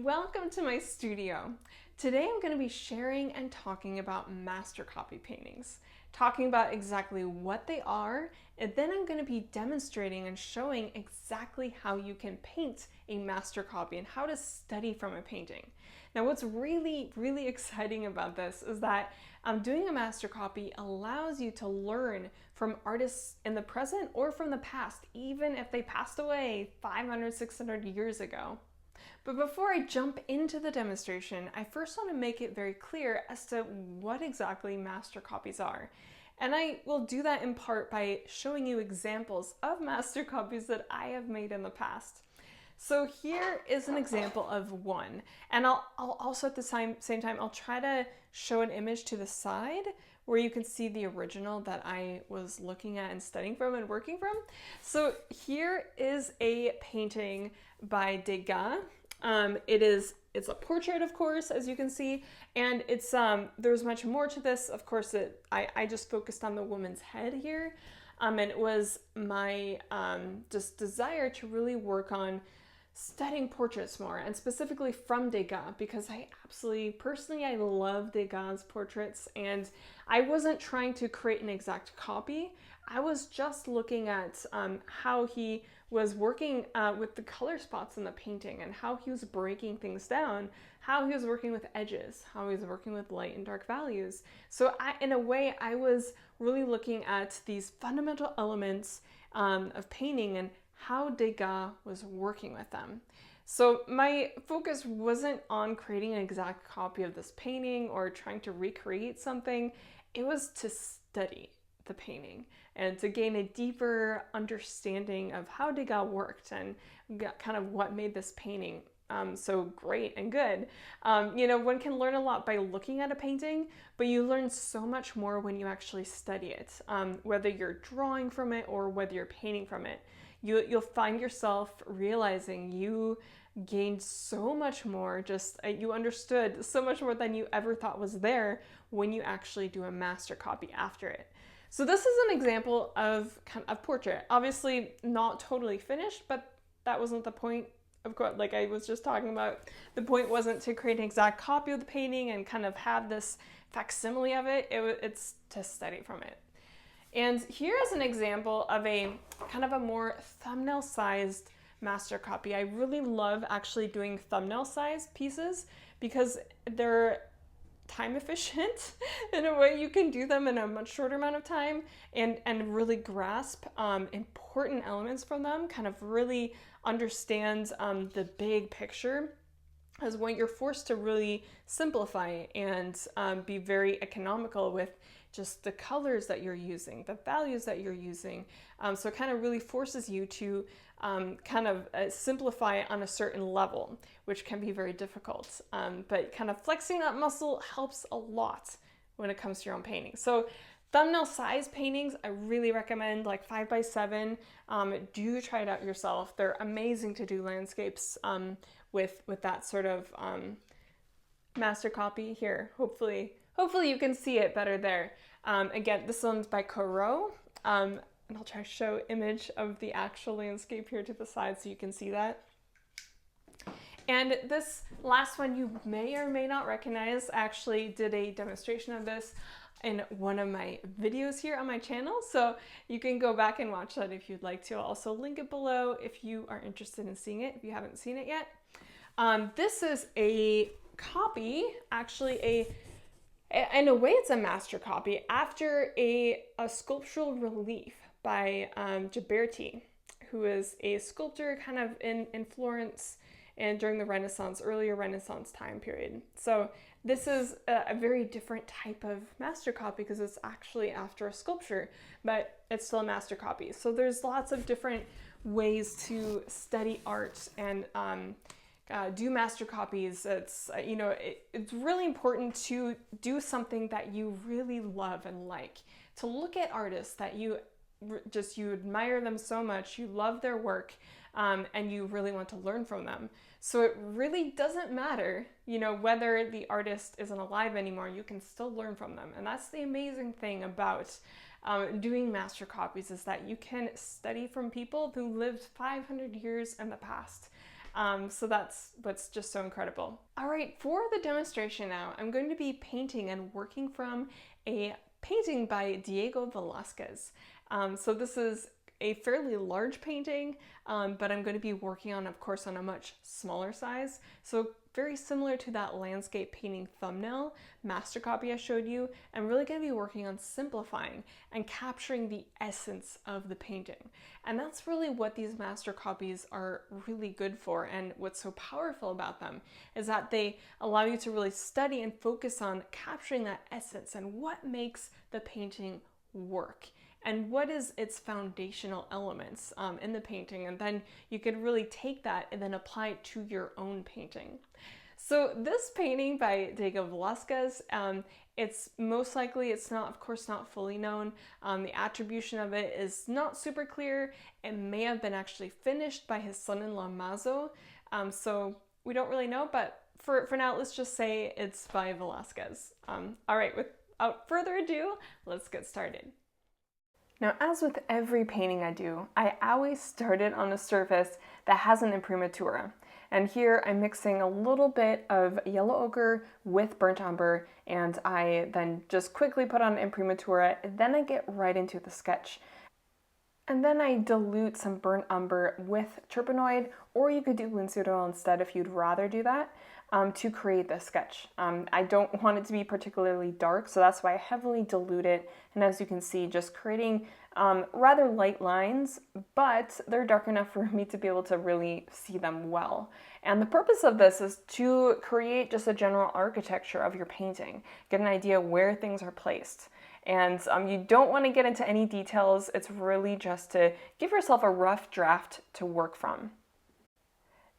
Welcome to my studio. Today I'm going to be sharing and talking about master copy paintings, talking about exactly what they are, and then I'm going to be demonstrating and showing exactly how you can paint a master copy and how to study from a painting. Now what's really exciting about this is that doing a master copy allows you to learn from artists in the present or from the past, even if they passed away 500, 600 years ago. But before I jump into the demonstration, I first want to make it very clear as to what exactly master copies are. And I will do that in part by showing you examples of master copies that I have made in the past. So here is an example of one. And I'll also at the same time, I'll try to show an image to the side where you can see the original that I was looking at and studying from and working from. So here is a painting by Degas. It's a portrait, of course, as you can see, and it's there's much more to this. Of course, I just focused on the woman's head here, and it was my just desire to really work on studying portraits more, and specifically from Degas, because I love Degas' portraits, and I wasn't trying to create an exact copy. I was just looking at how he was working with the color spots in the painting and how he was breaking things down, how he was working with edges, how he was working with light and dark values. So in a way, I was really looking at these fundamental elements of painting and how Degas was working with them. So my focus wasn't on creating an exact copy of this painting or trying to recreate something. It was to study the painting and to gain a deeper understanding of how Degas worked and kind of what made this painting so great and good. One can learn a lot by looking at a painting, but you learn so much more when you actually study it, whether you're drawing from it or whether you're painting from it. You'll find yourself realizing you gained so much more, you understood so much more than you ever thought was there when you actually do a master copy after it. So this is an example of kind of portrait. Obviously not totally finished, but that wasn't the point. Of course, like I was just talking about, the point wasn't to create an exact copy of the painting and kind of have this facsimile of it. It's to study from it. And here is an example of a kind of a more thumbnail-sized master copy. I really love actually doing thumbnail-sized pieces because they're time efficient in a way. You can do them in a much shorter amount of time and really grasp important elements from them, kind of really understand the big picture, as when you're forced to really simplify and be very economical with just the colors that you're using, the values that you're using. So it kind of really forces you to simplify on a certain level, which can be very difficult. But kind of flexing that muscle helps a lot when it comes to your own painting. So thumbnail size paintings, I really recommend, like 5x7. Do try it out yourself. They're amazing to do landscapes with that sort of master copy here. Hopefully you can see it better there. Again, this one's by Corot, and I'll try to show image of the actual landscape here to the side so you can see that. And this last one you may or may not recognize. I actually did a demonstration of this in one of my videos here on my channel, so you can go back and watch that if you'd like to. I'll also link it below if you are interested in seeing it, if you haven't seen it yet. This is a copy, actually in a way it's a master copy after a sculptural relief by Ghiberti, who is a sculptor kind of in Florence and during the Renaissance, earlier Renaissance time period. So this is a very different type of master copy because it's actually after a sculpture, but it's still a master copy. So there's lots of different ways to study art and do master copies. It's it's really important to do something that you really love and like, to look at artists that you admire them so much, you love their work, and you really want to learn from them. So it really doesn't matter, whether the artist isn't alive anymore, you can still learn from them. And that's the amazing thing about doing master copies, is that you can study from people who lived 500 years in the past. So that's what's just so incredible. All right, for the demonstration now, I'm going to be painting and working from a painting by Diego Velázquez. So this is a fairly large painting, but I'm going to be working on, of course, on a much smaller size. So very similar to that landscape painting thumbnail master copy I showed you. I'm really going to be working on simplifying and capturing the essence of the painting. And that's really what these master copies are really good for. And what's so powerful about them is that they allow you to really study and focus on capturing that essence and what makes the painting work and what is its foundational elements in the painting. And then you can really take that and then apply it to your own painting. So this painting by Diego Velázquez, it's most likely, it's not, of course, not fully known. The attribution of it is not super clear. It may have been actually finished by his son-in-law Mazo. So we don't really know, but for now, let's just say it's by Velázquez. All right, without further ado, let's get started. Now, as with every painting I do, I always start it on a surface that has an imprimatura. And here I'm mixing a little bit of yellow ochre with burnt umber, and I then just quickly put on imprimatura, then I get right into the sketch. And then I dilute some burnt umber with terpenoid, or you could do linseed oil instead if you'd rather do that, to create the sketch. I don't want it to be particularly dark, so that's why I heavily dilute it. And as you can see, just creating rather light lines, but they're dark enough for me to be able to really see them well. And the purpose of this is to create just a general architecture of your painting, get an idea where things are placed. And you don't want to get into any details. It's really just to give yourself a rough draft to work from.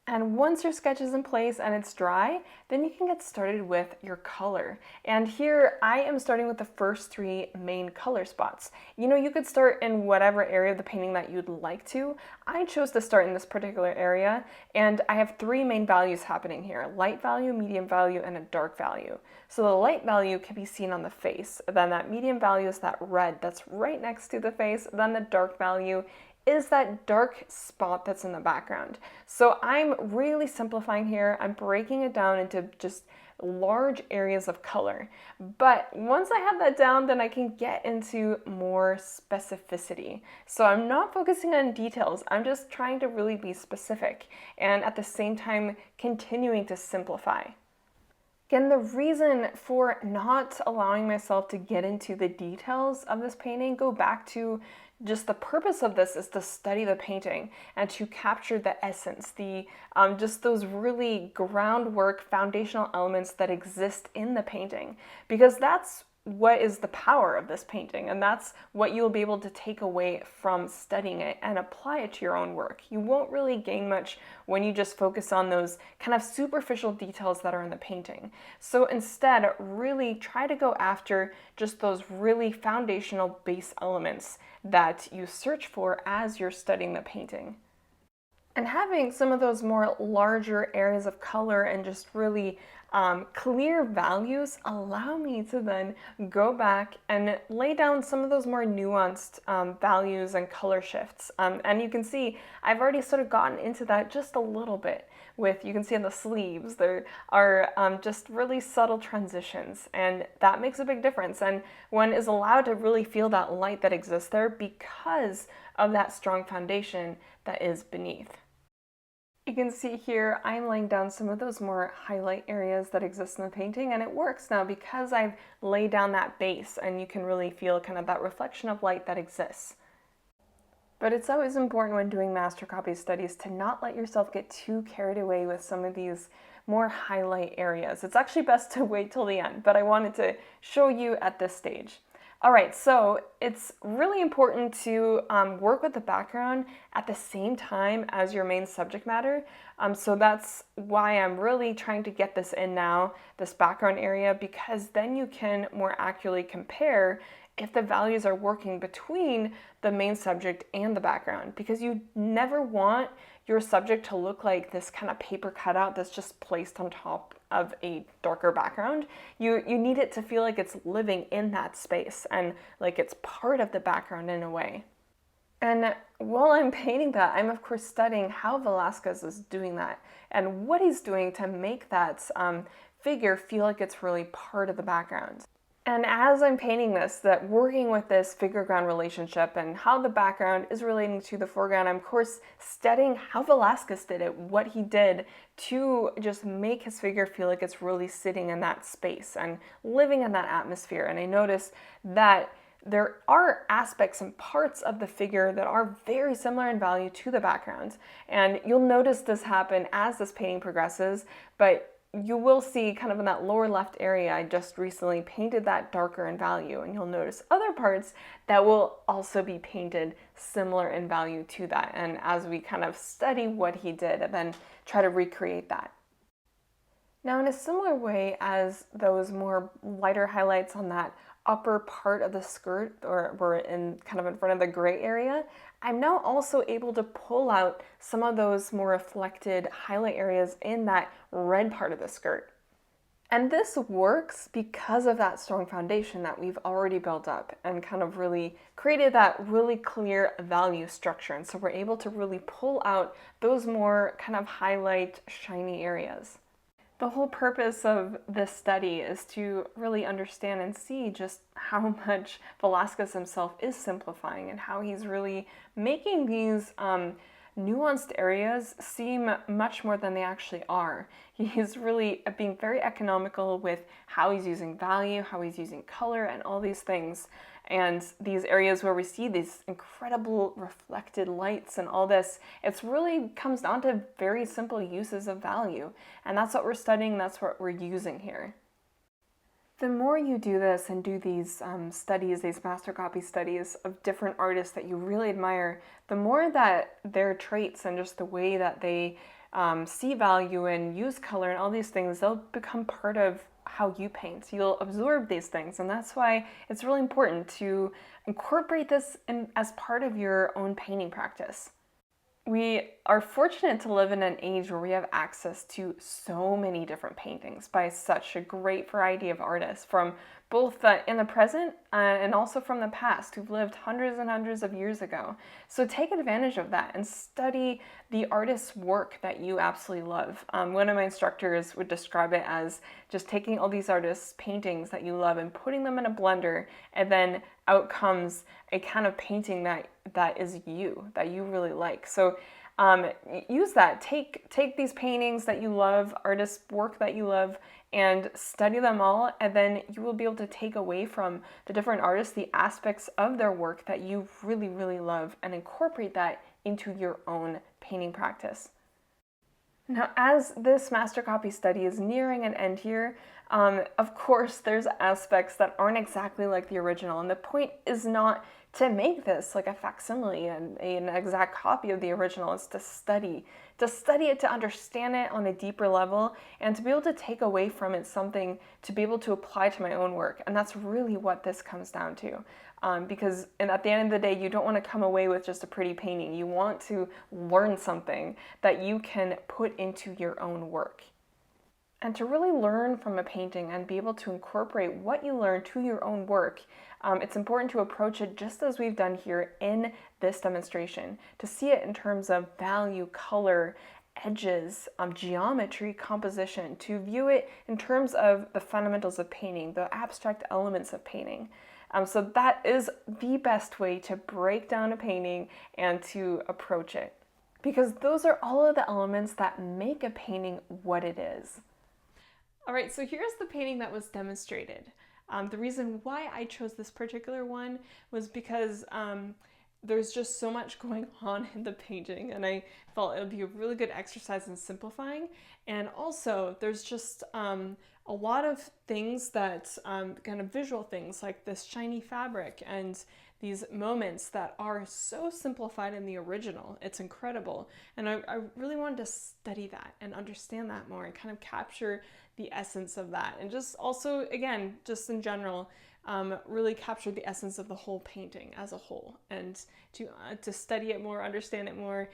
And once your sketch is in place and it's dry, then you can get started with your color. And here I am starting with the first three main color spots. You know, you could start in whatever area of the painting that you'd like to. I chose to start in this particular area, and I have three main values happening here: light value, medium value, and a dark value. So the light value can be seen on the face. Then that medium value is that red that's right next to the face. Then the dark value is that dark spot that's in the background. So I'm really simplifying here. I'm breaking it down into just large areas of color. But once I have that down, then I can get into more specificity. So I'm not focusing on details. I'm just trying to really be specific and at the same time continuing to simplify. Again, the reason for not allowing myself to get into the details of this painting go back to just the purpose of this is to study the painting and to capture the essence, just those really groundwork, foundational elements that exist in the painting, because that's what is the power of this painting, and that's what you'll be able to take away from studying it and apply it to your own work. You won't really gain much when you just focus on those kind of superficial details that are in the painting. So instead, really try to go after just those really foundational base elements that you search for as you're studying the painting. And having some of those more larger areas of color and just really clear values allow me to then go back and lay down some of those more nuanced values and color shifts. And you can see I've already sort of gotten into that just a little bit with, you can see on the sleeves, there are just really subtle transitions, and that makes a big difference. And one is allowed to really feel that light that exists there because of that strong foundation that is beneath. You can see here I'm laying down some of those more highlight areas that exist in the painting, and it works now because I've laid down that base and you can really feel kind of that reflection of light that exists. But it's always important when doing master copy studies to not let yourself get too carried away with some of these more highlight areas. It's actually best to wait till the end, but I wanted to show you at this stage. All right, so it's really important to work with the background at the same time as your main subject matter. So that's why I'm really trying to get this in now, this background area, because then you can more accurately compare if the values are working between the main subject and the background, because you never want your subject to look like this kind of paper cutout that's just placed on top of a darker background. You need it to feel like it's living in that space and like it's part of the background in a way. And while I'm painting that, I'm of course studying how Velasquez is doing that and what he's doing to make that figure feel like it's really part of the background. And as I'm painting this, that working with this figure-ground relationship and how the background is relating to the foreground, I'm of course studying how Velasquez did it, what he did to just make his figure feel like it's really sitting in that space and living in that atmosphere. And I noticed that there are aspects and parts of the figure that are very similar in value to the background. And you'll notice this happen as this painting progresses, but you will see kind of in that lower left area, I just recently painted that darker in value, and you'll notice other parts that will also be painted similar in value to that. And as we kind of study what he did and then try to recreate that. Now, in a similar way as those more lighter highlights on that upper part of the skirt, or were in kind of in front of the gray area, I'm now also able to pull out some of those more reflected highlight areas in that red part of the skirt. And this works because of that strong foundation that we've already built up and kind of really created that really clear value structure. And so we're able to really pull out those more kind of highlight shiny areas. The whole purpose of this study is to really understand and see just how much Velasquez himself is simplifying and how he's really making these nuanced areas seem much more than they actually are. He's really being very economical with how he's using value, how he's using color, and all these things. And these areas where we see these incredible reflected lights and all this, it's really comes down to very simple uses of value. And that's what we're studying, that's what we're using here. The more you do this and do these studies, these master copy studies of different artists that you really admire, the more that their traits and just the way that they see value and use color and all these things, they'll become part of how you paint. You'll absorb these things, and that's why it's really important to incorporate this as part of your own painting practice. We are fortunate to live in an age where we have access to so many different paintings by such a great variety of artists, from both in the present and also from the past, who've lived hundreds and hundreds of years ago. So take advantage of that and study the artist's work that you absolutely love. One of my instructors would describe it as just taking all these artists' paintings that you love and putting them in a blender, and then out comes a kind of painting that is you, that you really like. So use that. Take these paintings that you love, artists' work that you love, and study them all, and then you will be able to take away from the different artists the aspects of their work that you really, really love and incorporate that into your own painting practice. Now, as this master copy study is nearing an end here, of course, there's aspects that aren't exactly like the original, and the point is not to make this like a facsimile and an exact copy of the original. Is to study it, to understand it on a deeper level, and to be able to take away from it something to be able to apply to my own work. And that's really what this comes down to. Because at the end of the day, you don't want to come away with just a pretty painting. You want to learn something that you can put into your own work. And to really learn from a painting and be able to incorporate what you learn to your own work, it's important to approach it just as we've done here in this demonstration, to see it in terms of value, color, edges, geometry, composition, to view it in terms of the fundamentals of painting, the abstract elements of painting. So that is the best way to break down a painting and to approach it, because those are all of the elements that make a painting what it is. All right, so here's the painting that was demonstrated. The reason why I chose this particular one was because there's just so much going on in the painting, and I felt it would be a really good exercise in simplifying. And also, there's just a lot of things that kind of visual things like this shiny fabric and these moments that are so simplified in the original. It's incredible. And I really wanted to study that and understand that more and kind of capture the essence of that. And just also, again, just in general, really capture the essence of the whole painting as a whole, and to study it more, understand it more.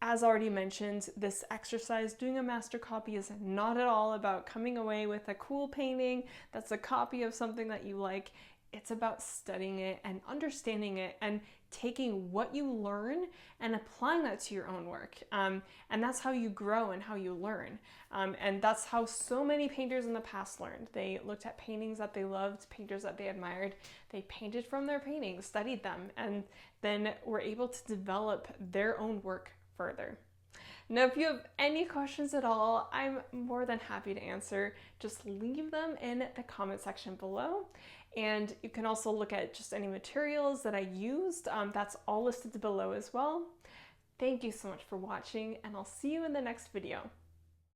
As already mentioned, this exercise, doing a master copy, is not at all about coming away with a cool painting that's a copy of something that you like. it's about studying it and understanding it and taking what you learn and applying that to your own work. And that's how you grow and how you learn. And that's how so many painters in the past learned. They looked at paintings that they loved, painters that they admired. They painted from their paintings, studied them, and then were able to develop their own work further. Now, if you have any questions at all, I'm more than happy to answer. Just leave them in the comment section below. And you can also look at just any materials that I used. That's all listed below as well. Thank you so much for watching, and I'll see you in the next video.